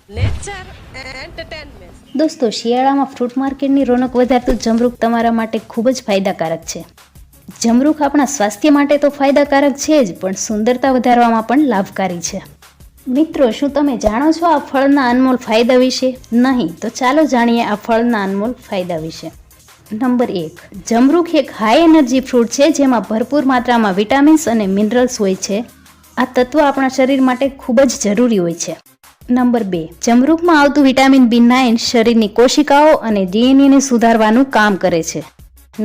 Nature entertainment દોસ્તો, શિયાળામાં fruit માર્કેટની રોનક વધારતું જમરૂખ તમારા માટે ખૂબ જ ફાયદાકારક છે. જમરૂખ આપણા સ્વાસ્થ્ય માટે તો ફાયદાકારક છે જ, પણ સુંદરતા વધારવામાં પણ લાભકારી છે. મિત્રો, શું તમે જાણો છો આ ફળના અનમોલ ફાયદા વિશે? નહીં તો ચાલો જાણીએ આ ફળના અનમોલ ફાયદા વિશે. નંબર 1, જમરૂખ એક હાઈ એનર્જી ફ્રૂટ છે જેમાં ભરપૂર માત્રામાં વિટામિન્સ અને મિનરલ્સ હોય છે. આ તત્વ આપણા શરીર માટે ખૂબ જ જરૂરી હોય છે. નંબર 2, જમરૂખમાં આવતું વિટામિન B9 શરીરની કોશિકાઓ અને DNA સુધારવાનું કામ કરે છે.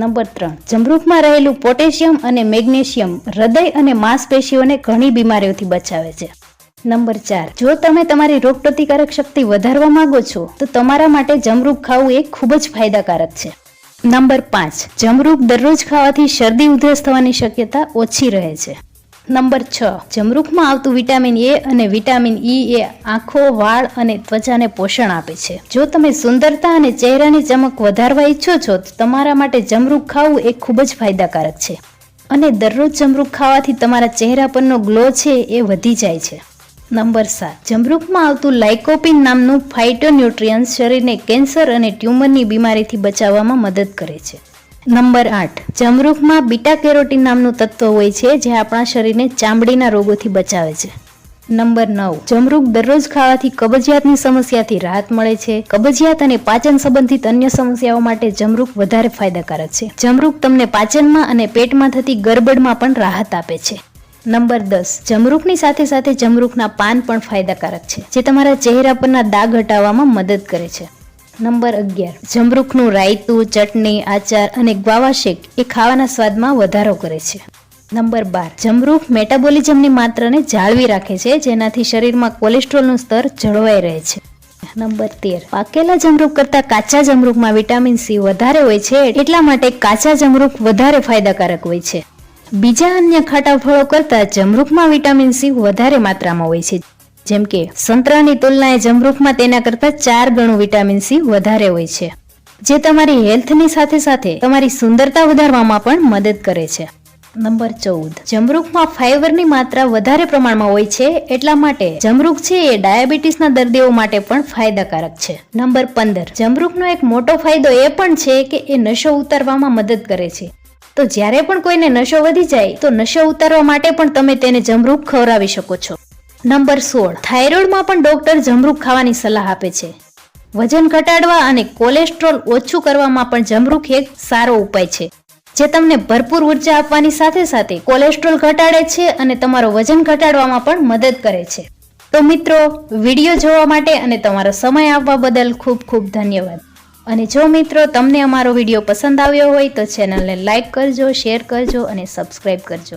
નંબર 3, જમરૂખમાં રહેલું પોટેશિયમ અને મેગ્નેશિયમ હૃદય અને માંસપેશીઓને ઘણી બીમારીઓથી બચાવે છે. નંબર 4, જો તમે તમારી રોગપ્રતિકારક શક્તિ વધારવા માંગો છો તો તમારા માટે જમરૂખ ખાવું એ ખૂબ જ ફાયદાકારક છે. નંબર 5, જમરૂખ દરરોજ ખાવાથી શરદી ઉધરસ થવાની શક્યતા ઓછી રહે છે. નંબર 6, જમરૂખમાં આવતું વિટામિન A અને વિટામિન E એ આંખો, વાળ અને ત્વચાને પોષણ આપે છે. જો તમે સુંદરતા અને ચહેરાની ચમક વધારવા ઈચ્છો છો તો તમારા માટે જમરૂખ ખાવું એ ખૂબ જ ફાયદાકારક છે. અને દરરોજ જમરૂખ ખાવાથી તમારા ચહેરા પરનો ગ્લો છે એ વધી જાય છે. નંબર 7, જમરૂખમાં આવતું લાઇકોપિન નામનું ફાઇટોન્યુટ્રિયન્સ શરીરને કેન્સર અને ટ્યુમરની બીમારીથી બચાવવામાં મદદ કરે છે. નંબર 8, જમરૂખમાં બીટા કેરોટીન નામનું તત્વ હોય છે જે આપણા શરીરને ચામડીના રોગોથી બચાવે છે. નંબર 9, જમરૂખ દરરોજ ખાવાથી કબજિયાતની સમસ્યાથી રાહત મળે છે. કબજિયાત અને પાચન સંબંધિત અન્ય સમસ્યાઓ માટે જમરૂખ વધારે ફાયદાકારક છે. જમરૂખ તમને પાચનમાં અને પેટમાં થતી ગરબડમાં પણ રાહત આપે છે. નંબર 10, જમરૂખની સાથે સાથે જમરૂખના પાન પણ ફાયદાકારક છે જે તમારા ચહેરા પરના દાગ હટાવવામાં મદદ કરે છે. નંબર 11, જમરૂખનું રાયતું, ચટણી, આચાર અને ગ્વાવા શેક એ ખાવાના સ્વાદમાં વધારો કરે છે. નંબર 12, જમરૂખ મેટાબોલિઝમની માત્રાને જાળવી રાખે છે જેનાથી શરીરમાં કોલેસ્ટ્રોલનું સ્તર જળવાઈ રહે છે. નંબર 13, પાકેલા જમરૂખ કરતાં કાચા જમરૂખમાં વિટામિન C વધારે હોય છે, એટલા માટે કાચા જમરૂખ વધારે ફાયદાકારક હોય છે. બીજા અન્ય ખાટા ફળો કરતાં જમરૂખમાં વિટામિન C વધારે માત્રામાં હોય છે. જેમ કે સંતરાની તુલનાએ જમરૂખમાં તેના કરતાં 4 ગણું વિટામિન C વધારે હોય છે, જે તમારી હેલ્થની સાથે સાથે તમારી સુંદરતા વધારવામાં પણ મદદ કરે છે. નંબર 14, જમરૂખમાં ફાઈબરની માત્રા વધારે પ્રમાણમાં હોય છે, એટલા માટે જમરૂખ છે એ ડાયાબિટીસના દર્દીઓ માટે પણ ફાયદાકારક છે. નંબર 15, જમરૂખનો એક મોટો ફાયદો એ પણ છે કે એ નશો ઉતારવામાં મદદ કરે છે. તો જ્યારે પણ કોઈને નશો વધી જાય તો નશો ઉતારવા માટે પણ તમે તેને જમરૂખ ખવડાવી શકો છો. નંબર 16, થાઇરોઇડમાં પણ ડોક્ટર જમરૂખ ખાવાની સલાહ આપે છે. વજન ઘટાડવા અને કોલેસ્ટ્રોલ ઓછું કરવામાં પણ જમરૂખ એક સારો ઉપાય છે, જે તમને ભરપૂર ઉર્જા આપવાની સાથે સાથે કોલેસ્ટ્રોલ ઘટાડે છે અને તમારો વજન ઘટાડવામાં પણ મદદ કરે છે. તો મિત્રો, વિડીયો જોવા માટે અને તમારો સમય આપવા બદલ ખૂબ ખૂબ ધન્યવાદ. અને જો મિત્રો તમને અમારો વિડીયો પસંદ આવ્યો હોય તો ચેનલને લાઇક કરજો, શેર કરજો અને સબસ્ક્રાઈબ કરજો.